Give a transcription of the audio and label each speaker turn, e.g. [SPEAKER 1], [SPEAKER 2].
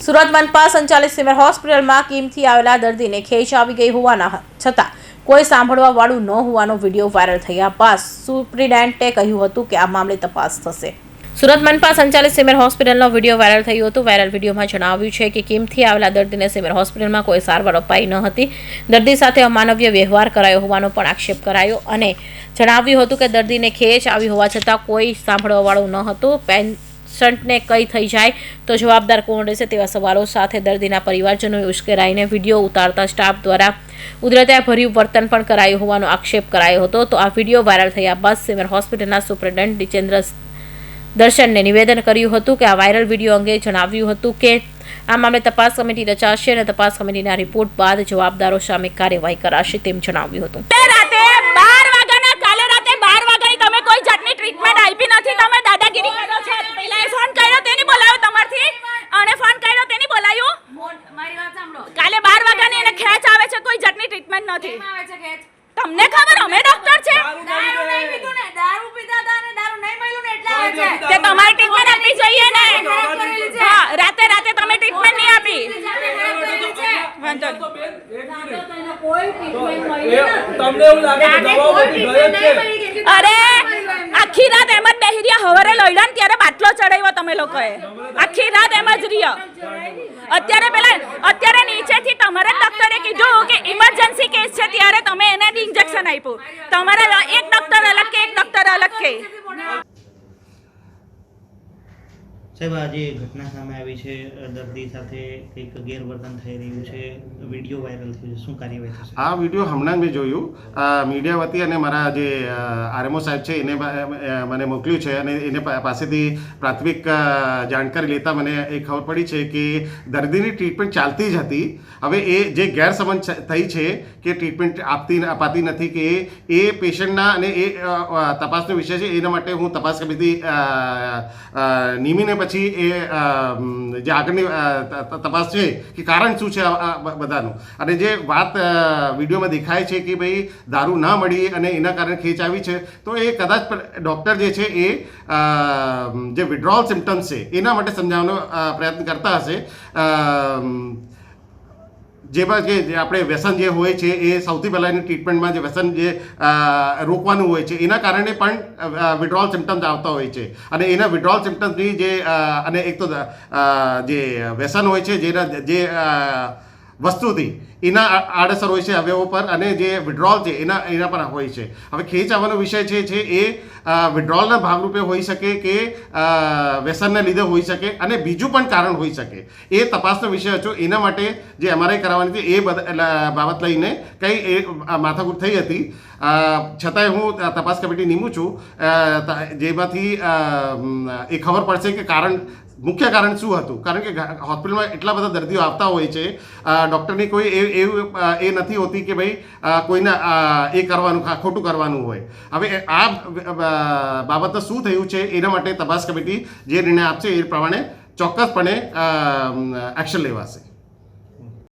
[SPEAKER 1] સુરત મનપા સંચાલિત સિવિલ હોસ્પિટલમાં કીમથી આવેલા દર્દીને ખેંચ આવી ગઈ હોવાના છતાં કોઈ સાંભળવા વાળું ન હોવાનો વિડીયો વાયરલ થયા બાદ સુપ્રિન્ટેન્ડન્ટે કહ્યું હતું કે આ મામલે તપાસ થશે। સુરત મનપા સંચાલિત સિવિલ હોસ્પિટલનો વિડીયો વાયરલ થયો હતો। વાયરલ વિડીયોમાં જણાવ્યું છે કે કીમથી આવેલા દર્દીને સિવિલ હોસ્પિટલમાં કોઈ સારવાર અપાઈ ન હતી। દર્દી સાથે અમાનવીય વ્યવહાર કરાયો હોવાનો પણ આક્ષેપ કરાયો અને જણાવ્યું હતું કે દર્દીને ખેંચ આવી હોવા છતાં કોઈ સાંભળવા વાળું ન હતું। પેશન્ટને કંઈ થઈ જાય તો જવાબદાર કોણ રહેશે તેવા સવાલો સાથે દર્દીના પરિવારજનોએ ઉશ્કેરાઈને વિડીયો ઉતારતા સ્ટાફ દ્વારા ઉદ્ધતાભર્યું વર્તન પણ કરાયું હોવાનો આક્ષેપ કરાયો હતો। તો આ વિડીયો વાયરલ થયા બાદ સિવિલ હોસ્પિટલના સુપ્રિન્ટેન્ડન્ટ જીતેન્દ્ર દર્શનને નિવેદન કર્યું હતું કે આ વાયરલ વિડીયો અંગે જણાવ્યું હતું કે આ મામલે તપાસ કમિટી રચાશે અને તપાસ કમિટીના રિપોર્ટ બાદ જવાબદારો સામે કાર્યવાહી કરાશે તેમ જણાવ્યું હતું।
[SPEAKER 2] તમને ખબર અમે ડોક્ટર છે તે તમારી ટ્રીટમેન્ટ આપવી જોઈએ ને। હા રાતે તમે ટ્રીટમેન્ટ નહીં આપી અરે આખી રાત એમ જ બેહી રહ્યા હવારે લઈડા ને ત્યારે બાટલો ચડાવ્યો તમે લોકોએ આખી રાત એમ જ રહ્યા। અત્યારે નીચેથી તમારા ડોક્ટરે કીધું કે ઇમરજન્સી કેસ છે ત્યારે તમે એને ઇન્જેક્શન આપ્યું। તમારા એક ડોક્ટર અલગ કે એક ડોક્ટર અલગ કે
[SPEAKER 3] સાહેબ આજે ઘટના સામે આવી છે દર્દી સાથે કંઈક ગેરવર્તન થઈ રહ્યું છે વિડીયો વાયરલ થયો છે શું કાર્યવાહી થશે?
[SPEAKER 4] આ વિડીયો હમણાં જ મેં જોયું મીડિયા વતી અને મારા જે આરએમઓ સાહેબ છે એને મને મોકલ્યું છે અને એને પાસેથી પ્રાથમિક જાણકારી લેતા મને એ ખબર પડી છે કે દર્દીની ટ્રીટમેન્ટ ચાલતી જ હતી। હવે એ જે ગેરસમજ થઈ છે કે ટ્રીટમેન્ટ અપાતી નથી કે એ પેશન્ટના અને એ તપાસનો વિષય છે એના માટે હું તપાસ કમિટી નિમીને પછી એ જે આગળની તપાસ છે કે કારણ શું છે બધાનું અને જે વાત વિડીયોમાં દેખાય છે કે ભાઈ દારૂ ના મળી અને એના કારણે ખેંચ આવી છે તો એ કદાચ ડૉક્ટર જે છે એ જે વિડ્રોલ સિમ્ટમ્સ છે એના માટે સમજાવવાનો પ્રયત્ન કરતા હશે। જેમાં કે આપણે વ્યસન જે હોય છે એ સૌથી પહેલાં એની ટ્રીટમેન્ટમાં જે વ્યસન જે રોકવાનું હોય છે એના કારણે પણ વિડ્રોલ સિમ્ટમ્સ આવતા હોય છે અને એના વિડ્રોલ સિમ્ટમ્સની જે અને એક તો જે વ્યસન હોય છે જેના જે વસ્તુથી એના આડઅસર હોય છે અવયવો પર અને જે વિડ્રોલ છે એના પર હોય છે। હવે ખેંચ આવવાનો વિષય છે એ વિડ્રોલના ભાગરૂપે હોઈ શકે કે વ્યસનને લીધે હોઈ શકે અને બીજું પણ કારણ હોઈ શકે। એ તપાસનો વિષય હતો એના માટે જે એમઆરઆઈ કરાવવાની હતી એ બાબત લઈને કંઈ એ માથાકૂટ થઈ હતી છતાંય હું તપાસ કમિટી નીમું છું જેમાંથી એ ખબર પડશે કે મુખ્ય કારણ શું હતું। કારણ કે હોસ્પિટલમાં એટલા બધા દર્દીઓ આવતા હોય છે ડૉક્ટરની કોઈ એવું એ નથી હોતી કે ભાઈ કોઈને એ કરવાનું ખોટું કરવાનું હોય। હવે આ બાબતમાં શું થયું છે એના માટે તપાસ કમિટી જે નિર્ણય આપશે એ પ્રમાણે ચોક્કસપણે એક્શન લેવાશે।